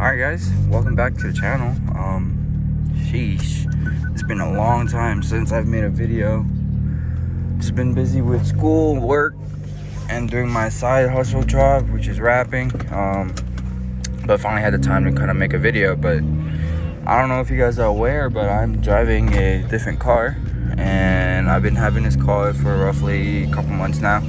Alright guys, welcome back to the channel. Sheesh, it's been a long time since I've made a video. Just been busy with school, work, and doing my side hustle job, which is rapping. But finally had the time to kind of make a video. But I don't know if you guys are aware, but I'm driving a different car, and I've been having this car for roughly a couple months now.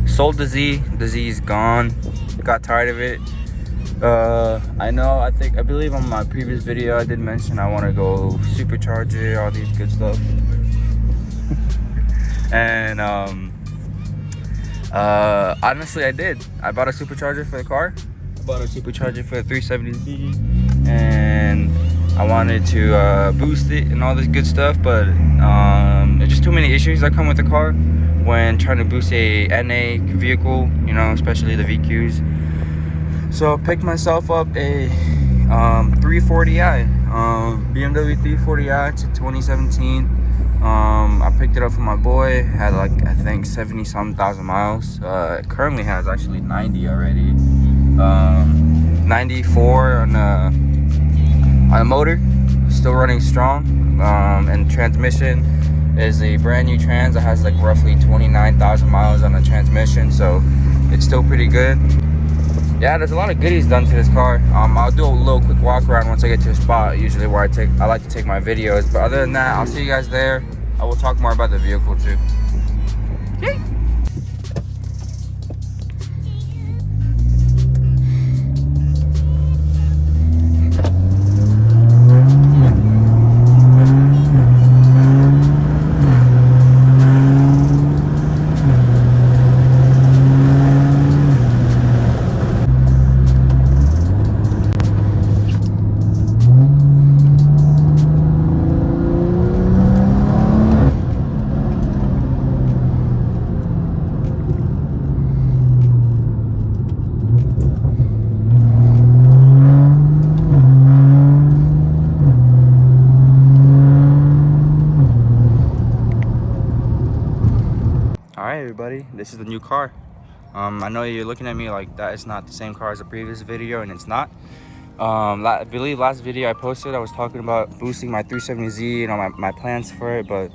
Sold the Z is gone. Got tired of it. I believe on my previous video I did mention I want to go supercharger, all these good stuff. And honestly I did. I bought a supercharger for the car. I bought a supercharger for the 370Z, and I wanted to boost it and all this good stuff, but there's just too many issues that come with the car when trying to boost a NA vehicle, you know, especially the VQs. So I picked myself up a 340i, BMW 340i to 2017. I picked it up from my boy. Had like, I think 70-some thousand miles. It currently has actually 90 already. 94 on a motor, still running strong. And transmission is a brand new trans that has like roughly 29,000 miles on the transmission, so it's still pretty good. Yeah, there's a lot of goodies done to this car. I'll do a little quick walk around once I get to a spot, usually where I like to take my videos. But other than that, I'll see you guys there. I will talk more about the vehicle too. Yay! Alright everybody, this is the new car. I know you're looking at me like that is not the same car as the previous video, and it's not. I believe last video I posted I was talking about boosting my 370Z and my plans for it, but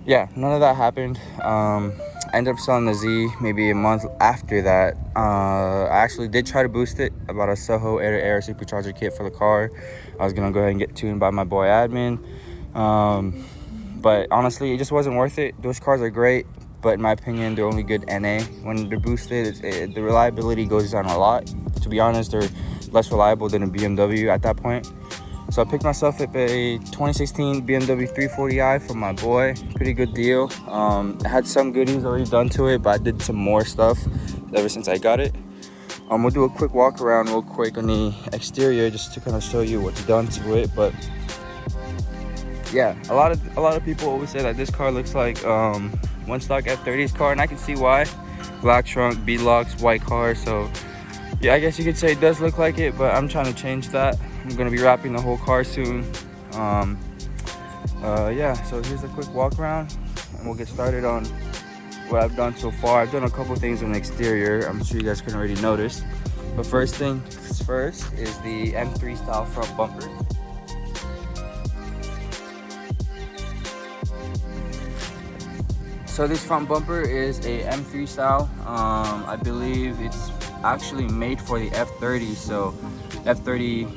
yeah, none of that happened. I ended up selling the Z maybe a month after that. I actually did try to boost it. I bought a Soho air-to-air supercharger kit for the car. I was gonna go ahead and get tuned by my boy Admin, but honestly it just wasn't worth it. Those cars are great, but in my opinion they're only good NA. When they're boosted, the reliability goes down a lot. To be honest, they're less reliable than a BMW at that point. So I picked myself up a 2016 BMW 340i from my boy. Pretty good deal. It had some goodies already done to it, but I did some more stuff ever since I got it. We'll do a quick walk around real quick on the exterior just to kind of show you what's done to it. But yeah, a lot of people always say that this car looks like one stock F30's car, and I can see why. Black trunk, beadlocks, white car. So yeah, I guess you could say it does look like it, but I'm trying to change that. I'm gonna be wrapping the whole car soon. Yeah, so here's a quick walk around, and we'll get started on what I've done so far. I've done a couple things on the exterior. I'm sure you guys can already notice. But first things first is the M3 style front bumper. So this front bumper is a M3 style. I believe it's actually made for the F30. So F30,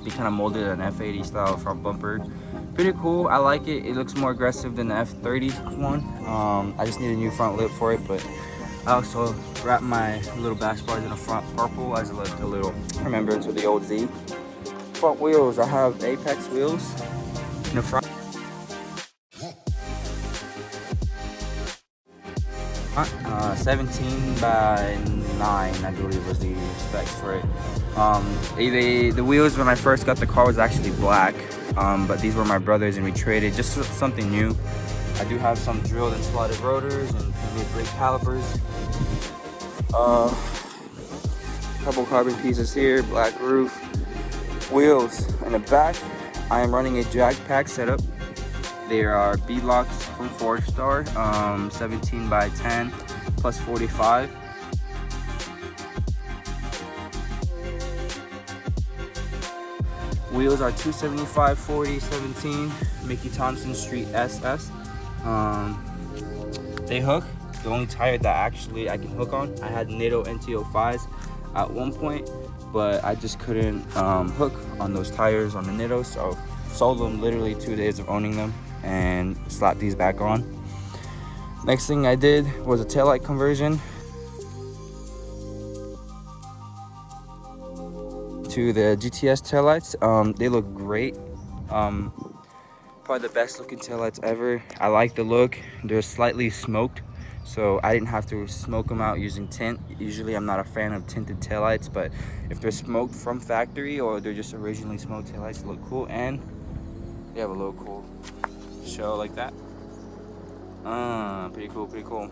they kind of molded an F80 style front bumper. Pretty cool. I like it. It looks more aggressive than the F30 one. I just need a new front lip for it, but I also wrapped my little bash bars in the front purple as a little remembrance of the old Z. Front wheels, I have Apex wheels in the front. 17 by 9, I believe was the specs for it. The wheels when I first got the car was actually black, but these were my brother's and we traded, just something new. I do have some drilled and slotted rotors and brake calipers. Couple carbon pieces here, black roof. Wheels in the back, I am running a drag pack setup. There are beadlocks from 4-star, 17 by 10 plus 45. Wheels are 275 40 17 Mickey Thompson Street SS. They hook. The only tire that actually I can hook on. I had NATO NT05s at one point, but I just couldn't hook on those tires on the NATO, so sold them literally 2 days of owning them and slapped these back on. Next thing I did was a taillight conversion to the GTS taillights. They look great. Probably the best looking taillights ever. I like the look. They're slightly smoked, so I didn't have to smoke them out using tint. Usually I'm not a fan of tinted taillights, but if they're smoked from factory or they're just originally smoked taillights, they look cool, and they have a little cool show like that. Pretty cool, pretty cool.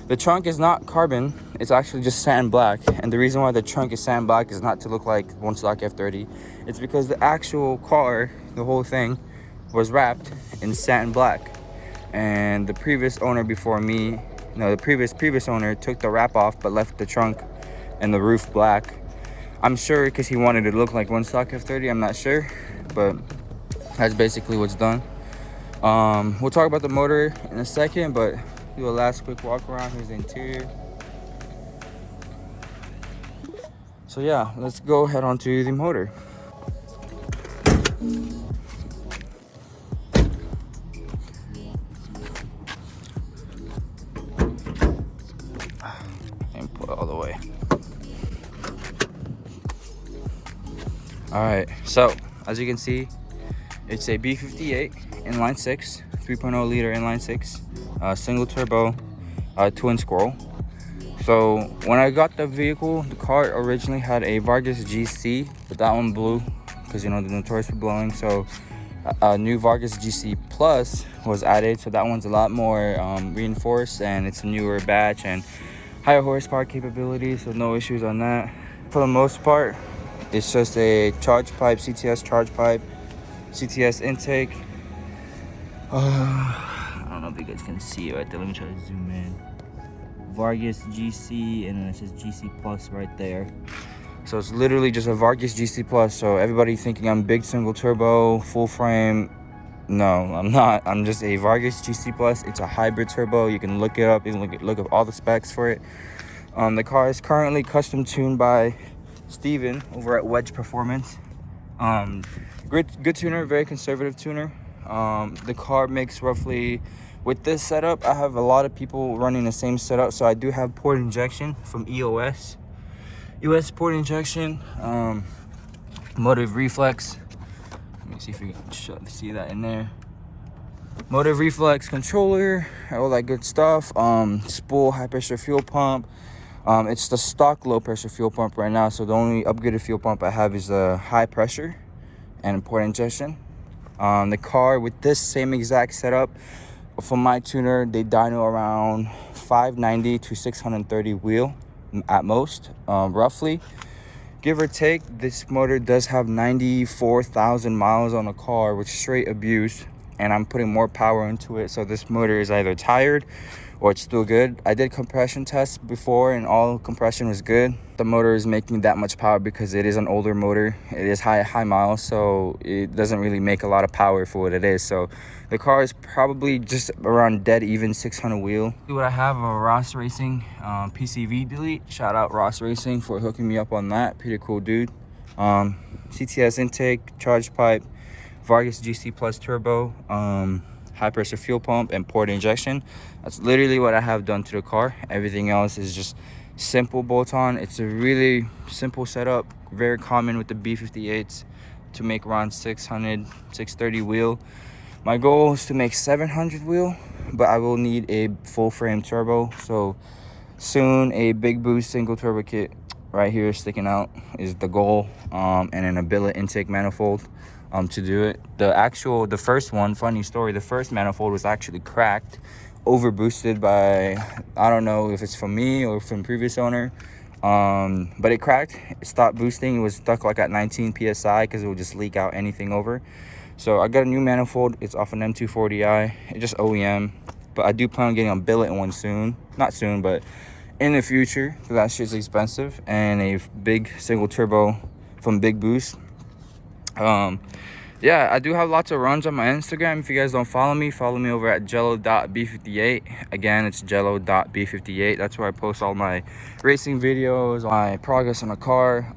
The trunk is not carbon, it's actually just satin black, and the reason why the trunk is satin black is not to look like one stock F30. It's because the actual car, the whole thing, was wrapped in satin black, and the previous owner before me, no, the previous owner took the wrap off but left the trunk and the roof black. I'm sure because he wanted it to look like one stock F30, I'm not sure, but that's basically what's done. We'll talk about the motor in a second, but do a last quick walk around. Here's the interior. So yeah, let's go head on to the motor. And pull it all the way. All right, so as you can see, it's a B58 inline 6, 3.0 liter inline 6, single turbo, twin scroll. So when I got the vehicle, the car originally had a Vargas GC, but that one blew because, you know, the notorious for blowing. So a new Vargas GC Plus was added, so that one's a lot more reinforced, and it's a newer batch and higher horsepower capability, so no issues on that. For the most part, it's just a charge pipe, CTS charge pipe, CTS intake. I don't know if you guys can see it right there. Let me try to zoom in. Vargas GC, and then it says GC Plus right there. So it's literally just a Vargas GC Plus. So everybody thinking I'm big single turbo, full frame. No, I'm not. I'm just a Vargas GC Plus. It's a hybrid turbo. You can look it up. You can look up all the specs for it. The car is currently custom tuned by Steven over at Wedge Performance. Good tuner, very conservative tuner. The car makes roughly, with this setup, I have a lot of people running the same setup, so I do have port injection from EOS port injection, motive reflex. Let me see if you can see that in there. Motive reflex controller, all that good stuff. Spool high pressure fuel pump. It's the stock low pressure fuel pump right now, so the only upgraded fuel pump I have is a high pressure and port injection. The car with this same exact setup from my tuner, they dyno around 590 to 630 wheel at most, roughly, give or take. This motor does have 94,000 miles on the car with straight abuse, and I'm putting more power into it, so this motor is either tired or it's still good. I did compression tests before and all compression was good. The motor is making that much power because it is an older motor. It is high miles, so it doesn't really make a lot of power for what it is. So the car is probably just around dead even 600 wheel. What I have a Ross Racing PCV delete. Shout out Ross Racing for hooking me up on that. Pretty cool dude. CTS intake, charge pipe, Vargas GC Plus turbo, high pressure fuel pump, and port injection. That's literally what I have done to the car. Everything else is just simple bolt-on. It's a really simple setup, very common with the B58s to make around 600 630 wheel. My goal is to make 700 wheel, but I will need a full frame turbo, so soon a big boost single turbo kit right here sticking out is the goal, and then a billet intake manifold to do it. The first one, funny story, the first manifold was actually cracked, over boosted by, I don't know if it's from me or from previous owner, but it cracked. It stopped boosting. It was stuck like at 19 psi because it would just leak out anything over. So I got a new manifold. It's off an M240i. It's just OEM, but I do plan on getting a billet one soon. Not soon, but in the future, because that shit's expensive. And a big single turbo from Big Boost. Yeah, I do have lots of runs on my Instagram. If you guys don't follow me over at jello.b58. Again, it's jello.b58. That's where I post all my racing videos, my progress on the car.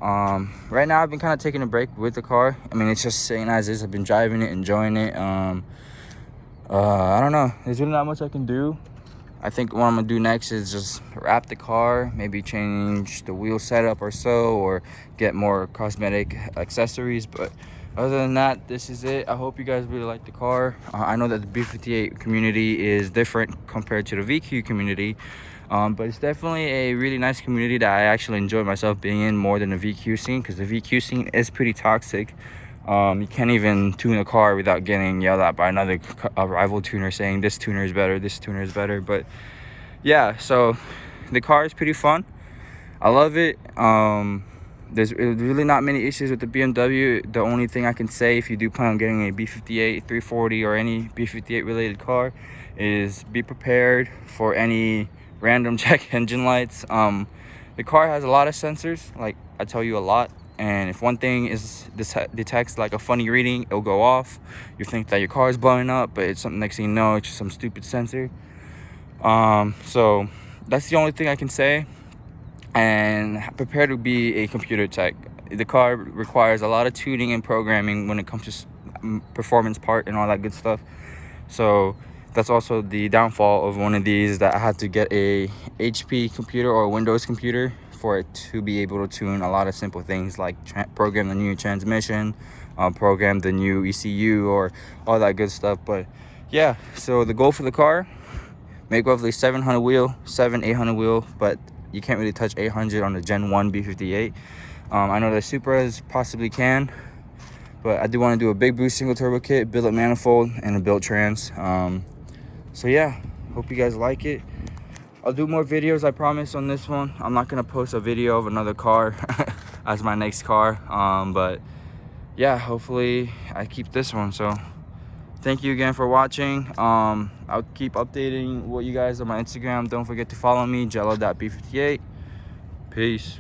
Right now I've been kind of taking a break with the car. I mean, it's just sitting as is. I've been driving it, enjoying it. I don't know, there's really not much I can do. I think what I'm gonna do next is just wrap the car, maybe change the wheel setup or so, or get more cosmetic accessories. But other than that, this is it. I hope you guys really like the car. I know that the B58 community is different compared to the VQ community, but it's definitely a really nice community that I actually enjoy myself being in more than the VQ scene, because the VQ scene is pretty toxic. You can't even tune a car without getting yelled at by another rival tuner saying this tuner is better, this tuner is better. But yeah, so the car is pretty fun. I love it. There's really not many issues with the BMW. The only thing I can say, if you do plan on getting a B58 340 or any B58 related car, is be prepared for any random check engine lights. The car has a lot of sensors, like I tell you, a lot. And if one thing is detects like a funny reading, it'll go off. You think that your car is blowing up, but it's something, next thing you know, it's just some stupid sensor. So that's the only thing I can say. And prepare to be a computer tech. The car requires a lot of tuning and programming when it comes to performance part and all that good stuff. So that's also the downfall of one of these, that I had to get a HP computer or a Windows computer for it to be able to tune a lot of simple things like program the new transmission, program the new ECU, or all that good stuff. But yeah, so the goal for the car, make roughly 700 wheel, 800 wheel, but you can't really touch 800 on the Gen 1 B58. I know the Supras possibly can, but I do want to do a big boost single turbo kit, billet manifold, and a built trans. So yeah, hope you guys like it. I'll do more videos, I promise, on this one. I'm not gonna post a video of another car as my next car, but yeah, hopefully I keep this one. So thank you again for watching. I'll keep updating what you guys on my Instagram. Don't forget to follow me, jello.b58. Peace.